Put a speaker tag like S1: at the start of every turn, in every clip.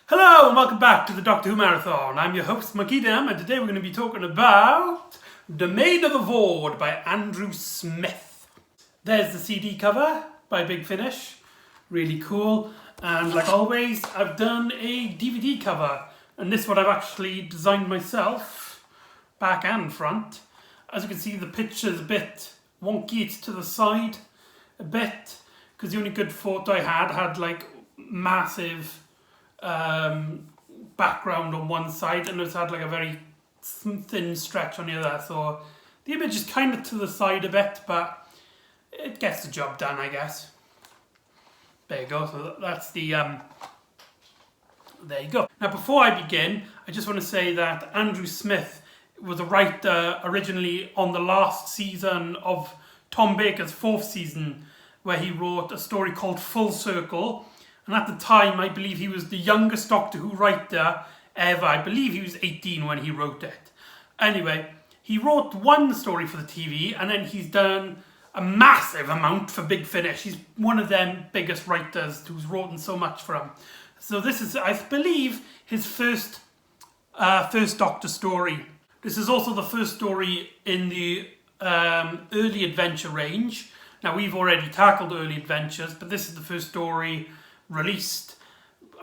S1: Hello and welcome back to the Doctor Who Marathon. I'm your host McEdam, and today we're going to be talking about The Maid of the Voord by Andrew Smith. There's the CD cover by Big Finish, really cool. And like always, I've done a DVD cover, and this one I've actually designed myself, back and front. As you can see, the picture's a bit wonky, it's to the side a bit, because the only good photo I had like massive background on one side and it's had like a very thin stretch on the other, so the image is kind of to the side a bit, but it gets the job done, I guess. There you go, so that's the there you go. Now before I begin, I just want to say that Andrew Smith was a writer originally on the last season of Tom Baker's 4th season, where he wrote a story called Full Circle. And at the time, I believe he was the youngest Doctor Who writer ever. I believe he was 18 when he wrote it. Anyway, he wrote one story for the TV, and then he's done a massive amount for Big Finish. He's one of them biggest writers who's written so much for him. So this is, I believe, his first Doctor story. This is also the first story in the Early Adventure range. Now, we've already tackled Early Adventures, but this is the first story released,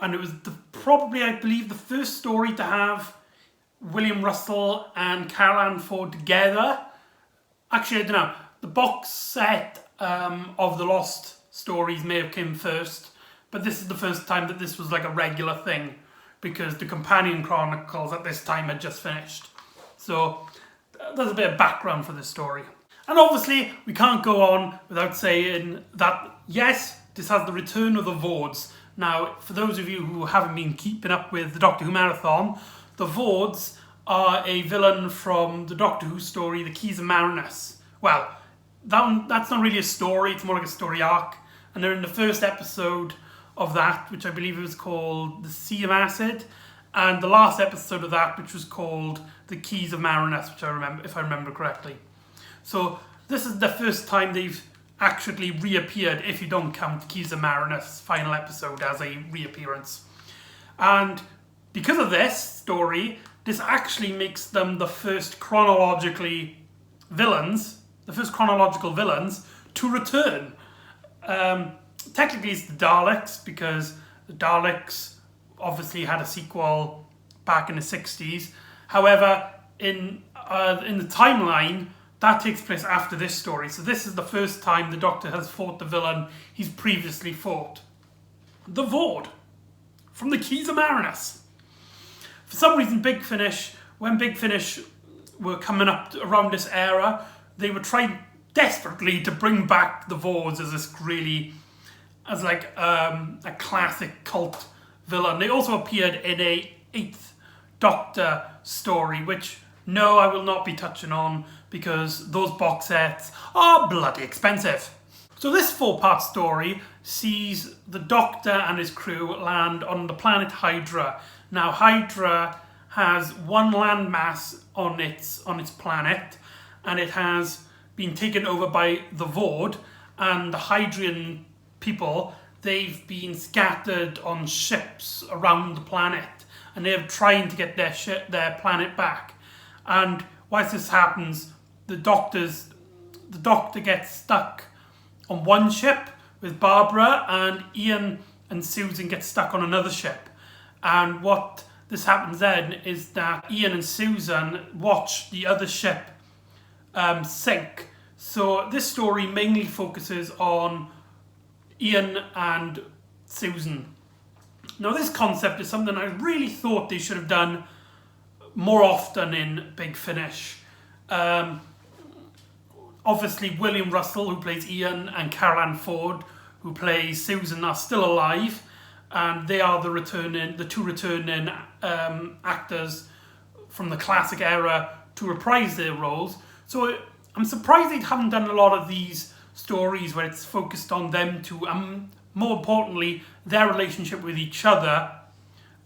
S1: and it was probably, I believe, the first story to have William Russell and Carol Ford together. Actually, I don't know. The box set of the Lost stories may have come first, but this is the first time that this was like a regular thing, because the Companion Chronicles at this time had just finished. So there's a bit of background for this story. And obviously, we can't go on without saying that, yes, this has the return of the Voords. Now, for those of you who haven't been keeping up with the Doctor Who Marathon, the Voords are a villain from the Doctor Who story, The Keys of Marinus. Well, that's not really a story, it's more like a story arc. And they're in the first episode of that, which I believe was called The Sea of Acid. And the last episode of that, which was called The Keys of Marinus, which I remember, if I remember correctly. So this is the first time they've actually reappeared, if you don't count Keys of Marinus' final episode as a reappearance. And because of this story, this actually makes them the first chronological villains to return. Technically it's the Daleks, because the Daleks obviously had a sequel back in the 60s. However, in the timeline, that takes place after this story. So this is the first time the Doctor has fought the villain he's previously fought. The Voord, from the Keys of Marinus. For some reason, when Big Finish were coming up around this era, they were trying desperately to bring back the Voords as a classic cult villain. They also appeared in a 8th Doctor story, which, no, I will not be touching on, because those box sets are bloody expensive. So this 4-part story sees the Doctor and his crew land on the planet Hydra. Now, Hydra has one landmass on its planet, and it has been taken over by the Voord, and the Hydrian people, they've been scattered on ships around the planet, and they're trying to get their planet back. And whilst this happens, the Doctor gets stuck on one ship with Barbara, and Ian and Susan get stuck on another ship. And what this happens then is that Ian and Susan watch the other ship sink. So this story mainly focuses on Ian and Susan. Now, this concept is something I really thought they should have done more often in Big Finish. Obviously, William Russell, who plays Ian, and Carol Ford, who plays Susan, are still alive, and they are the two returning actors from the classic era to reprise their roles. So I'm surprised they haven't done a lot of these stories where it's focused on them two, and more importantly, their relationship with each other,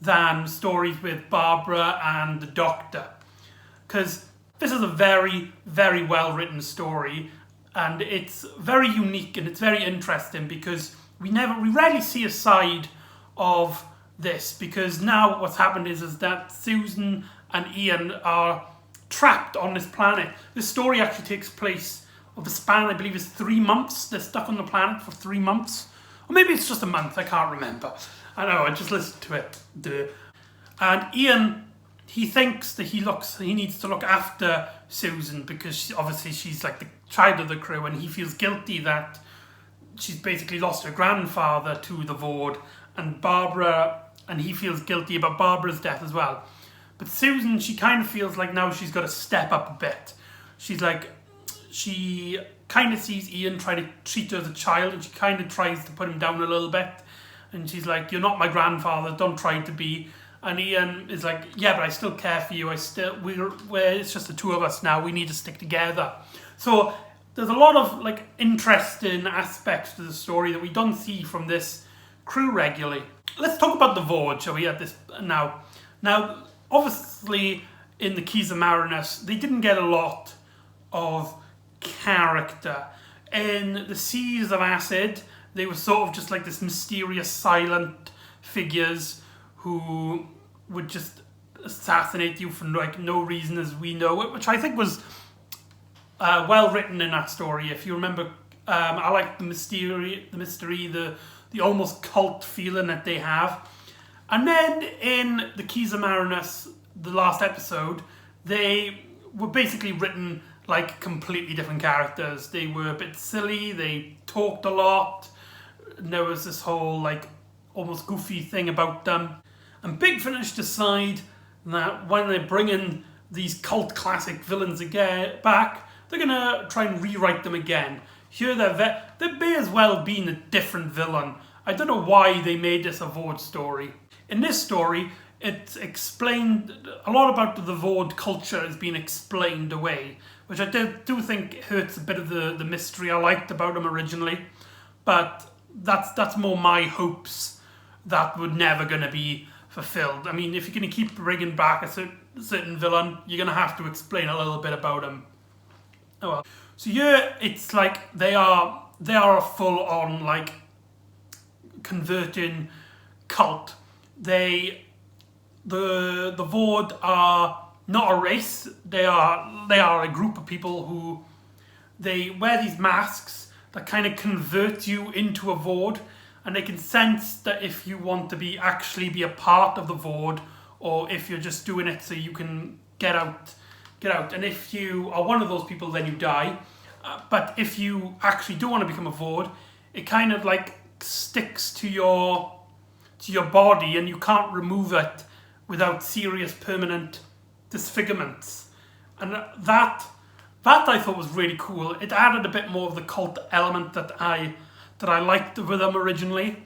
S1: than stories with Barbara and the Doctor. Because this is a very, very well written story, and it's very unique and it's very interesting, because we rarely see a side of this, because now what's happened is that Susan and Ian are trapped on this planet. This story actually takes place of the span, I believe, is 3 months. They're stuck on the planet for 3 months. Or maybe it's just a month, I can't remember. I know, I just listened to it. Duh. And Ian, he thinks that he needs to look after Susan because obviously she's like the child of the crew, and he feels guilty that she's basically lost her grandfather to the Voord, and Barbara, and he feels guilty about Barbara's death as well. But Susan, she kind of feels like now she's got to step up a bit. She's like, she kind of sees Ian try to treat her as a child, and she kind of tries to put him down a little bit. And she's like, you're not my grandfather, don't try to be. And Ian is like, yeah, but I still care for you. It's just the two of us now. We need to stick together. So there's a lot of like interesting aspects to the story that we don't see from this crew regularly. Let's talk about the Voord, shall we, at this now. Now, obviously, in the Keys of Marinus, they didn't get a lot of character. In the Seas of Acid, they were sort of just like this mysterious, silent figures who would just assassinate you for like no reason as we know it, which I think was well written in that story. If you remember, I like the mystery, the almost cult feeling that they have. And then in the Keys of Marinus, the last episode, they were basically written like completely different characters. They were a bit silly, they talked a lot, and there was this whole like almost goofy thing about them. And Big Finish decide that when they bring in these cult classic villains again back, they're gonna try and rewrite them again. Here there may as well have been a different villain. I don't know why they made this a Voord story. In this story, it's explained, a lot about the Voord culture has been explained away, which I do think hurts a bit of the mystery I liked about them originally. But that's more my hopes that were never going to be fulfilled. I mean, if you're going to keep bringing back a certain villain, you're going to have to explain a little bit about him. Oh well. So here, it's like they are a full-on like converting cult. The Voord are not a race. They are a group of people who they wear these masks that kind of convert you into a Voord, and they can sense that if you want to actually be a part of the Voord, or if you're just doing it so you can get out. And if you are one of those people, then you die. But if you actually do want to become a Voord, it kind of like sticks to your body, and you can't remove it without serious permanent disfigurements. And that I thought was really cool. It added a bit more of the cult element that I liked with them originally.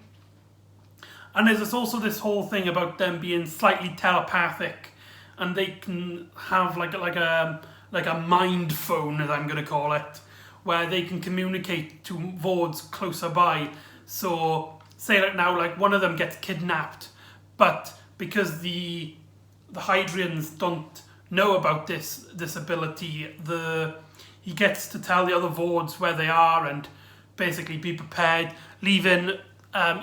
S1: And there's also this whole thing about them being slightly telepathic, and they can have like a mind phone, as I'm going to call it, where they can communicate to Voords closer by. So say like now, like one of them gets kidnapped, but because the Hydrians don't know about this ability, he gets to tell the other Voords where they are and basically be prepared, leaving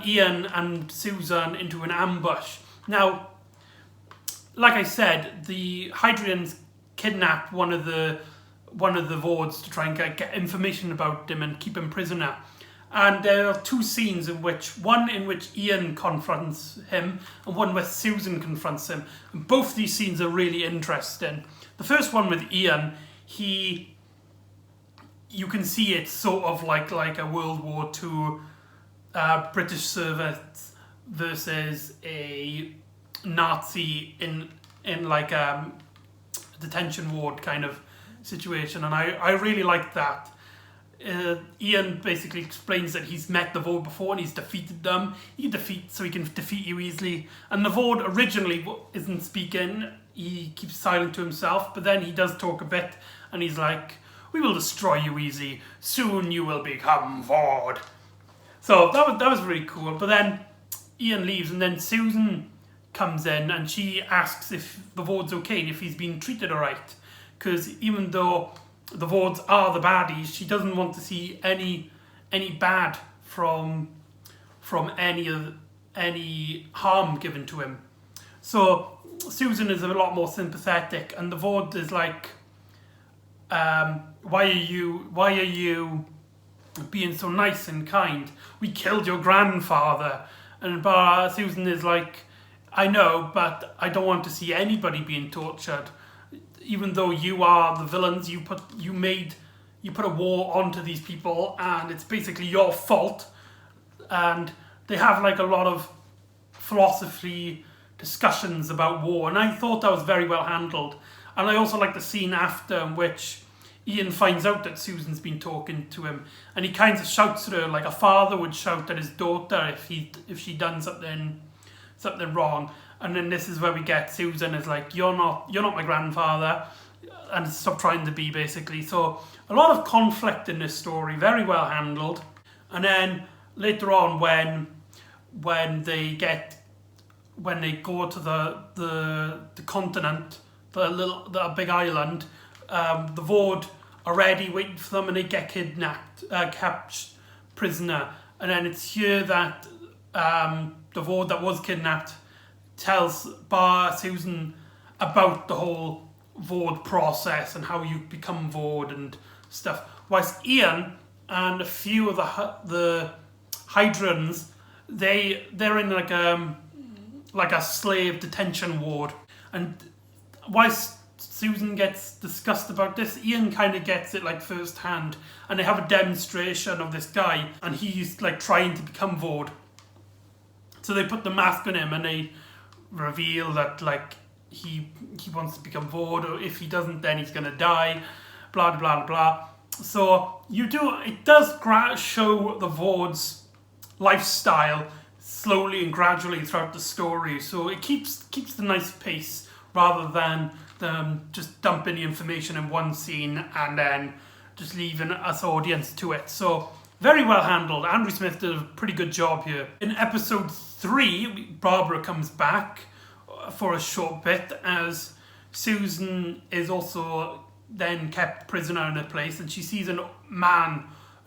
S1: Ian and Susan into an ambush. Now, like I said, the Hydrians kidnapped one of the Voords to try and get information about him and keep him prisoner. And there are two scenes one in which Ian confronts him and one where Susan confronts him. And both these scenes are really interesting. The first one with Ian, you can see it's sort of like a World War II British service versus a Nazi in like a detention ward kind of situation, and I really liked that. Ian basically explains that he's met the Voord before and he's defeated them. So he can defeat you easily. And the Voord originally isn't speaking. He keeps silent to himself, but then he does talk a bit, and he's like, "We will destroy you easy. Soon you will become Voord." So that was really cool. But then Ian leaves, and then Susan comes in, and she asks if the Voord's okay and if he's been treated alright. Because even though the Voords are the baddies, she doesn't want to see any bad from any of any harm given to him. So Susan is a lot more sympathetic, and the Voord is like, why are you being so nice and kind? We killed your grandfather. And Susan is like, I know, but I don't want to see anybody being tortured. Even though you are the villains, you put a war onto these people, and it's basically your fault. And they have like a lot of philosophy discussions about war, and I thought that was very well handled. And I also like the scene after in which Ian finds out that Susan's been talking to him, and he kind of shouts at her like a father would shout at his daughter if she done something wrong. And then this is where we get Susan is like, you're not my grandfather, and stop trying to be, basically. So a lot of conflict in this story, very well handled. And then later on, when they go to the continent, the big island, the Voord are ready waiting for them, and they get captured prisoner. And then it's here that the Voord that was kidnapped tells Susan about the whole Voord process and how you become Voord and stuff. Whilst Ian and a few of the Hydrons, they're in like a slave detention ward. And whilst Susan gets discussed about this, Ian kind of gets it like firsthand, and they have a demonstration of this guy, and he's like trying to become Voord. So they put the mask on him, and they reveal that like he wants to become Voord, or if he doesn't, then he's gonna die. Blah blah blah. So it does show the Voord's lifestyle slowly and gradually throughout the story. So it keeps the nice pace rather than them just dumping the information in one scene and then just leaving us audience to it. So very well handled. Andrew Smith did a pretty good job here. In episode 3, Barbara comes back for a short bit as Susan is also then kept prisoner in a place, and she sees an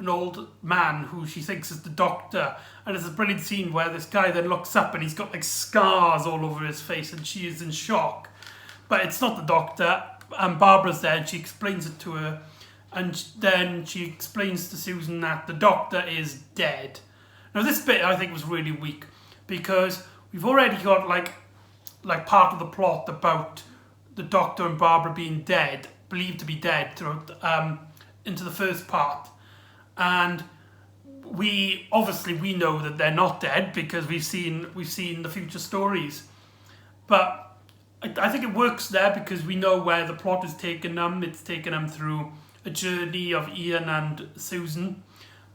S1: old man who she thinks is the doctor, and it's a brilliant scene where this guy then looks up and he's got like scars all over his face, and she is in shock. But it's not the doctor, and Barbara's there, and she explains it to her, and then she explains to Susan that the doctor is dead. Now this bit I think was really weak, because we've already got like part of the plot about the doctor and Barbara being dead, believed to be dead throughout into the first part. And we know that they're not dead because we've seen the future stories. But I think it works there because we know where the plot is taking them. It's taken them through a journey of Ian and Susan.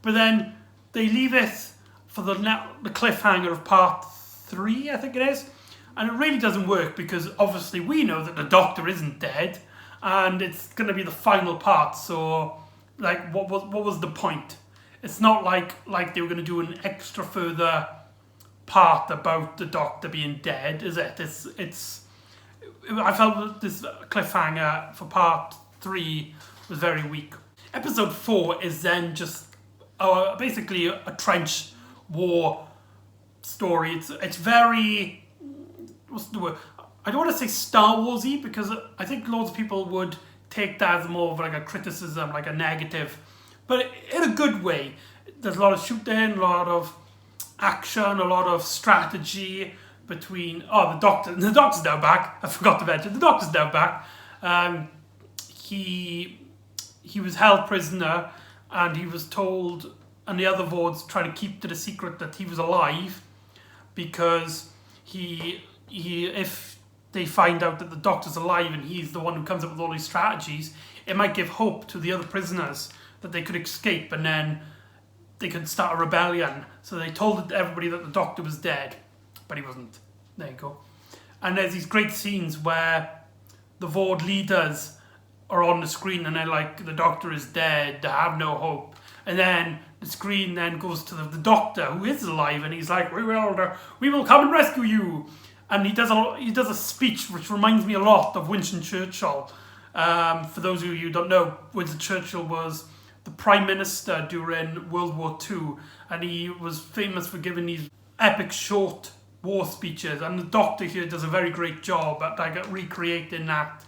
S1: But then they leave it for the cliffhanger of part 3, I think it is. And it really doesn't work because obviously we know that the doctor isn't dead, and it's going to be the final part. So like, what was the point? It's not like they were going to do an extra further part about the doctor being dead, is it? I felt that this cliffhanger for part 3 was very weak. Episode 4 is then just basically a trench war story. It's very, what's the word? I don't want to say Star Wars-y, because I think loads of people would take that as more of like a criticism, like a negative, but in a good way. There's a lot of shooting, a lot of action, a lot of strategy between the doctor's now back. I forgot to mention the doctor's now back. He was held prisoner, and he was told, and the other Voords try to keep to the secret that he was alive, because if they find out that the doctor's alive and he's the one who comes up with all these strategies, it might give hope to the other prisoners that they could escape, and then they could start a rebellion. So they told everybody that the doctor was dead, but he wasn't. There you go. And there's these great scenes where the Voord leaders are on the screen and they're like, the doctor is dead, I have no hope. And then the screen then goes to the doctor, who is alive, and he's like, we will come and rescue you. And he does a speech which reminds me a lot of Winston Churchill. For those of you who don't know, Winston Churchill was the Prime Minister during World War II, and he was famous for giving these epic short war speeches, and the Doctor here does a very great job at like recreating that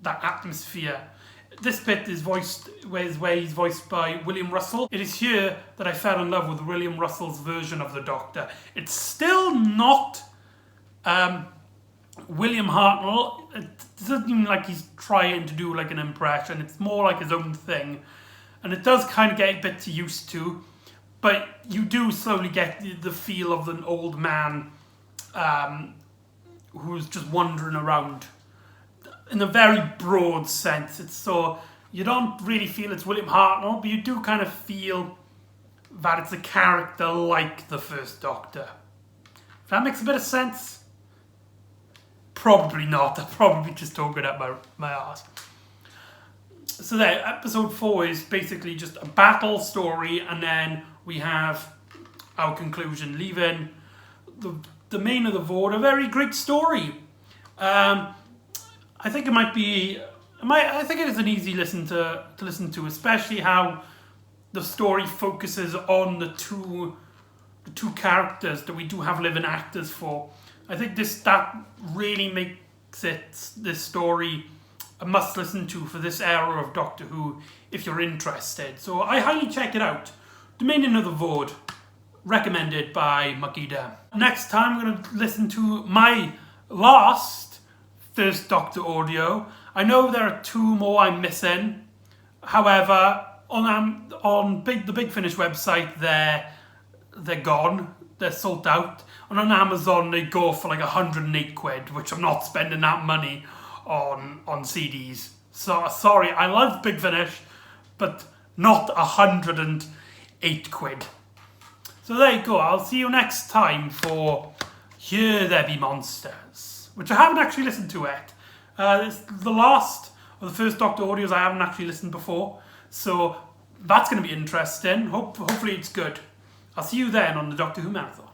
S1: atmosphere. This bit is where he's voiced by William Russell. It is here that I fell in love with William Russell's version of the Doctor. It's still not William Hartnell. It doesn't even like he's trying to do like an impression. It's more like his own thing. And it does kind of get a bit used to. But you do slowly get the feel of an old man who's just wandering around. In a very broad sense. It's so you don't really feel it's William Hartnell, but you do kind of feel that it's a character like the first Doctor. If that makes a bit of sense? Probably not. I'm probably just talking up my arse. So there, episode 4 is basically just a battle story, and then we have our conclusion, leaving the domain of the Voord, a very great story. I think I think it is an easy listen to listen to, especially how the story focuses on the two characters that we do have living actors for. I think that really makes this story a must listen to for this era of Doctor Who if you're interested. So I highly check it out. Dominion of the Voord, recommended by McEdam. Next time we're going to listen to my last first Doctor audio. I know there are 2 more I'm missing. However, on the Big Finish website, they're gone. They're sold out. And on Amazon, they go for like 108 quid, which I'm not spending that money on CDs. So sorry, I love Big Finish, but not 108 quid. So there you go. I'll see you next time for Here There Be Monsters, which I haven't actually listened to yet. It's the last of the first Doctor audios I haven't actually listened before, so that's going to be interesting. Hopefully it's good. I'll see you then on the Doctor Who Marathon.